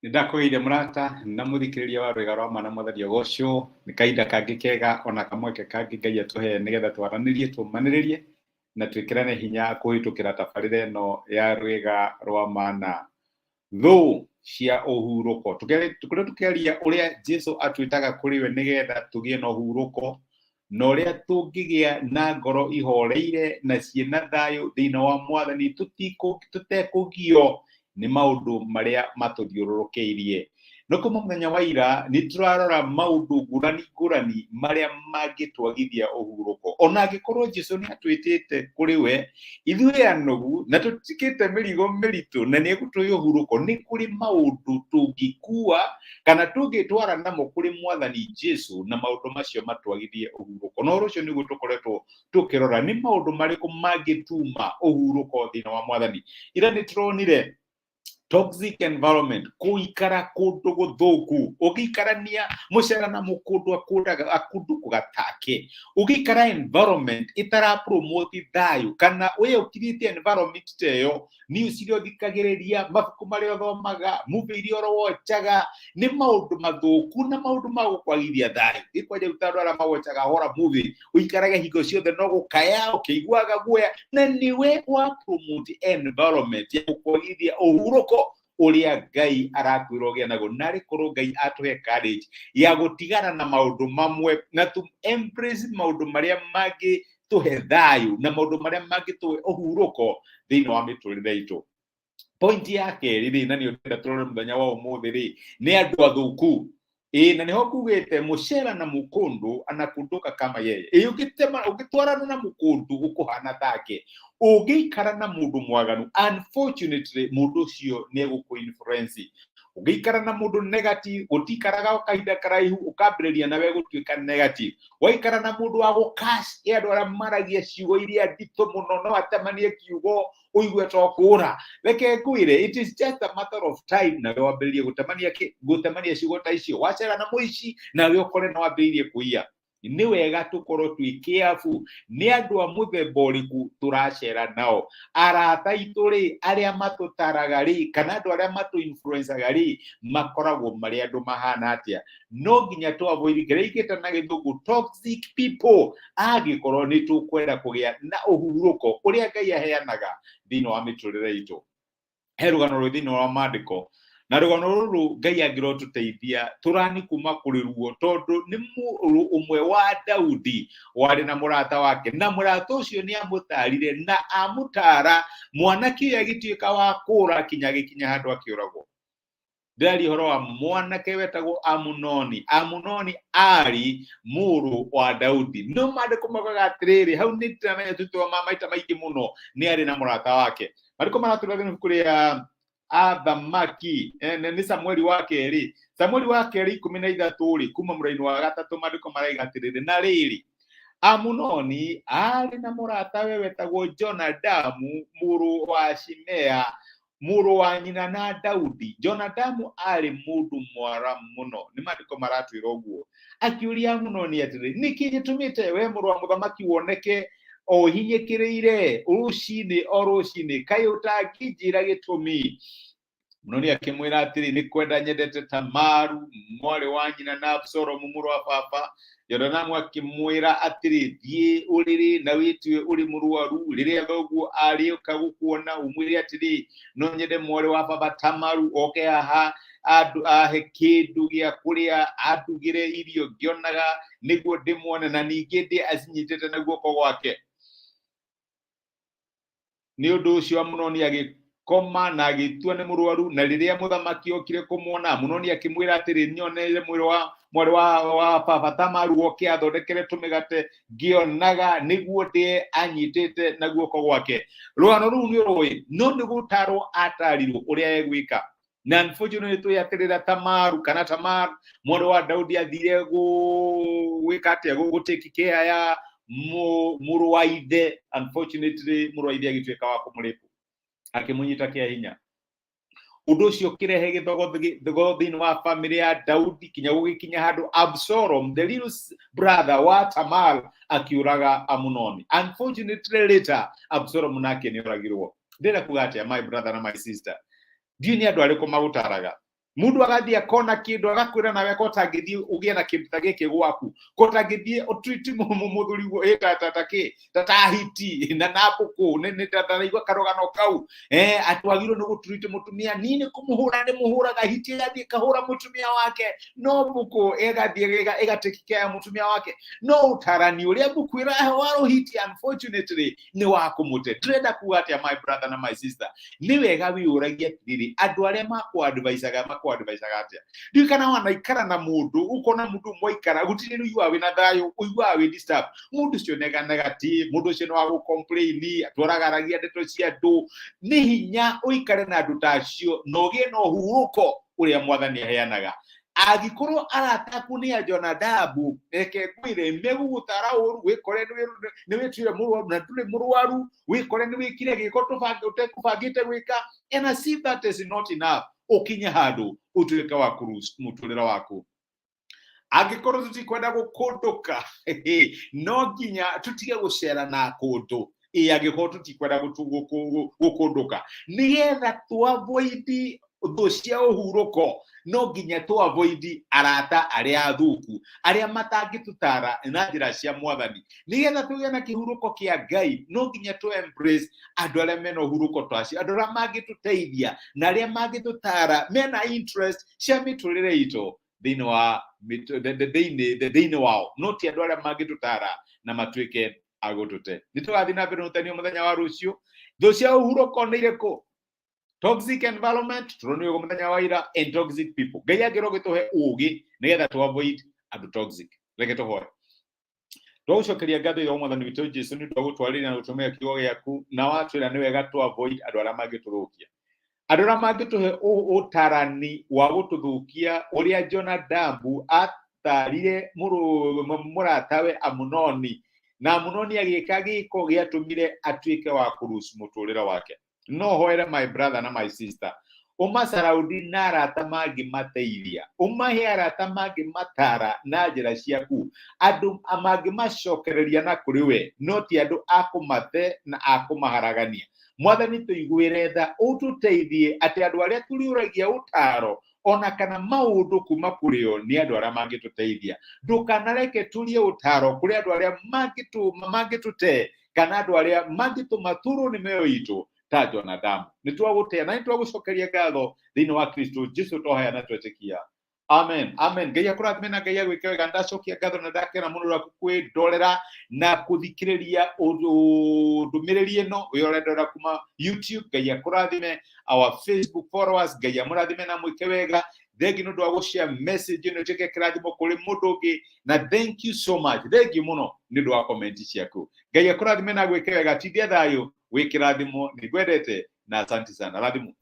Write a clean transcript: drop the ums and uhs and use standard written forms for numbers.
Ndakugeire murata na muthikiriria wa rwega rwa mana mwathani gocio ni kaida kangi kega ona kamweke kangi Ngai atuhe nigetha twaranirie tumaniririe na twikirane hinya kuhitukira tabarire no ya rwega rwa mana thu cia uhuruko tukiria uria Jesu atwitaga kuri we nigetha tugie na uhuruko no uria tungigia na ngoro ihoreire na ciena thayo thiina wa mwathani tutekugio ni maundu maria matuthiururukiirie no kuma muthenya wa ira ni turarora maundu ngurani maria mangitwagithia uhuruko ona angĩkorwo Jesu ni atwitite kuri we ithuĩ anogu na tutikite mirigo miritu na ni egutũhe uhuruko ni kuri maundu tungikua kana tungitwara namo kuri mwathani Jesu na maundu macio matwagithie uhuruko no rucio niguo tukoretwo tukirora ni maundu mariku mangituma uhuruko thina wa mwathani ira ni turonire toxic environment kuikara kundu guthuku ugikarania Mũcera na mũkũndũ akũndũkaga take ugikara environment itara promote thayo kana we ukiritie environment teyo ni ucirio thikagiriria mabuku mari othomaga movie iria orowochaga ni maundu mathuku na maundu magukwagithia thayo ikwaje utandwara mawochaga hora movie uikarage hingo ciothe no gukaya ukiguaga guoya na niwe wa promote environment ya gukwagithia uhuruko uria Ngai arakwira ugia nago nari korwo Ngai atuhe courage ya gutigana na maundu mamwe na tu embrace maundu maria mangi tuhe thayo na maundu maria mangi tuhe uhuruko thiini wa miturire itu. Point yake riri na ni utenda turore muthenya wa umuthi ri ni andu athuku na niho kugite Mũcera na mũkũndũ anakunduka kama yeye ugitwarana na mũkũndũ ukuhana take ugikara na mundu mwaganu unfortunately mundu ucio ni eguku influence ugikara na mundu negative utikaraga kahinda karaihu ukambiriria nawe gutwika negative waikara na mundu wa gukash andu aria maragia ciugo iria ndito muno no atamanie kiugo uigue tokura reke ngwire it is just a matter of time na wambiririe gutamania ciugo ta icio wacera na muici na we ukore na wambiririe kuia ni wega tukorwo twi careful ni andu a muthemba uriku turacera nao arata itu ri aria matutaraga ri kana andu aria matu influenceaga ri makoragwo mari andu mahana atia no nginya tu avoid gereikete na githugu toxic people angĩkorwo ni tukwenda kugia na uhuruko uria Ngai aheanaga thiini wa miturire itu he rugano rwi thiini wa mandiko na rugano ruru Ngai angĩro tuteithia turani kuma kuri ruo tondu ni mũrũ umwe wa Daudi wari na murata wake na murata ucio ni amutarire na amutara mwanake uyu agituika wa kura kinya handu akiuragwo ndari horo wa mwanake wetagwo Amunoni ari mũrũ wa Daudi no mandiko maugaga atiriri hau ni turamenya tutwa maita maingi muno ni ari na murata wake mandiko maraturaga kuri athamaki ni Samueli wa keri 13 ri kuma muraini wa gatatu mandiko maraiga atiriri na riri Amunoni ari na murata we wetagwo Jonadamu mũrũ wa Shimea mũrũ wa nyina na Daudi Jonadamu ari mundu mwara muno ni mandiko maratwira uguo akiuria Amunoni atiriri niki gitumite we mũrũ wa muthamaki woneke o hinyekiriire rucini kai utanginjira gitumi Munoni akimwira atiri ni kwenda nyendete Tamaru mwari wa nyina na Absalomu mũrũ wa baba Jonadamu akimwira atiri thie uriri na witwe uri mũrwaru riria thoguo ari ukagukuona umwire atiri no nyende mwari wa baba Tamaru oke aha ahe kindu gia kuria atugire irio ngionaga niguo ndimwone na ningi ndi acinyitete na guoko gwake ni undu ucio Amunoni agikoma na agitua ni mũrwaru na riria muthamaki okire kumwona Amunoni akimwira atiri nyonere mwari wa baba Tamaru oke athondekere tumigate ngionaga niguo ndi anyitete na guoko gwake rugano ruu ni roi no ni gutarwo atarirwo uria egwika na unfortunately tu yatirira Tamaru mwari wa Daudi athire gwika atia gutake care ya mũrũ wa ithe unfortunately mũrũ wa ithe agituika wa kumuriku akimunyita kia hinya undu ucio kirehe githogo thiini wa family ya Daudi kinya gugikinya handu Absalom the little brother wa Tamar akiuraga Amunoni unfortunately later Absalom nake ni uragirwo ndira kugatia my brother na my sister dini andu ariko magutaraga mundu agathia kona kindu agakwira nawe ko tangithie ugie na kindu ta giki gwaku ko tangithie utreat muthuri go tatahiti na nabuku ni tataraigwa karogano kau atwagiro ni gutreat mutumia nini kumuhura ni muhuraga hiti yathie kahura mutumia wake no buku egathie egatekikea mutumia wake no utarani uria bukwira waro hiti unfortunately ni wakumute trenda kuatia my brother na my sister ni wega wiuragia thiri andu aria makwadvisaga atia ndio kana wanaikara na mundu ukona mundu mwaikara gutire uigwa wina thayo uigwa wi disturb mundu cio nega negative mundu cio no wa complain atwaragaragia ndeto cia ndu ni hinya uikare na andu tacio nogie no hurũko uria mwathani aheanaga angĩkorwo arataku ni Jonadabu reke kwire megugutara uru wikore ni witire murwaru na ndure murwaru wikore ni wikire giko utekubangite gwika and as if that is not enough ukinye handu utuika wa muturira waku angĩkorwo tutikwenda gũkũndũka no nginya tutige gũcera na akũndũ angĩkorwo tutikwenda gũkũndũka nigetha tũavoid thũ cia ũhurũko no nginya tũavoid arata arĩa athuku arĩa matangĩtũtara na njĩra cia mwathani nigetha tũgĩe na kĩhurũko kĩa Ngai no nginya embrace andũ arĩa mena ũhurũko twacio andũ arĩa mangĩtũteithia na arĩa mangĩtũtara mena interest cia mĩtũrĩre itũ thĩinĩ wao no ti andũ arĩa mangĩtũtara na matuĩke agũtũte nĩtũgathiĩ na mbere ũtania mũthenya wa rũciũ thũ cia ũhurũko nĩ irĩkũ toxic environment turonio muthenya wa ira and toxic people Ngai angĩro gĩtũhe ũũgĩ nigetha tu avoid andũ toxic reke tũhoe tũcokeria ngatho ya mwathani witũ Jesũ nĩ ũndũ wa gũtwarĩra na gũtũmĩra kiugo gĩaku na watwĩra nĩ wega tu avoid andũ arĩa mangĩtũthũkia andũ arĩa mangĩtũhe ũtarani wa gũtũthũkia ũrĩa Jonadabu atarire mũratawe Amunoni na Amunoni agĩka gĩko gĩatũmire atuĩke wa kũruci mũtũrĩre wake no hoere my brother na my sister umasaraudi na arata mangĩmateithia umahe arata mangĩmatara na njĩra ciaku andũ mangĩmacokereria na kũrĩ we no ti andũ akũmate na akũmaharagania mwathani tũiguĩre tha ũtũteithie atĩ andũ arĩa tũriũragia ũtaro ona kana maũndũ kuma kũrĩ o nĩ andũ arĩa mangĩtũteithia ndũkanareke tũrie ũtaro kũrĩ andũ arĩa mangĩtũte kana andũ arĩa mangĩtũma tũrwo nĩ mĩoyo itũ ta Jonadabu nĩtwagũtea na nĩtwagũcokeria ngatho thĩinĩ wa Kristo Jesũ tũhoya na twetĩkia amen amen Ngai akũrathime na Ngai agwĩke wega ndacokia ngatho na ndakena mũno wa kwĩndorera na kũthikĩrĩria ndũmĩrĩri ĩno ũrĩa kuma YouTube Ngai akũrathime our Facebook followers Ngai amũrathime na mwĩke wega thengi nĩ ũndũ wa gũshare message ĩno ĩtuĩke kĩrathimo kũrĩ mũndũ ũngĩ na thank you so much thengi mũno nĩ ũndũ wa comment ciaku Ngai akũrathime na gwĩke wega tithia thayũ wĩkĩrathimo nĩ gwendete na asante sana rathimo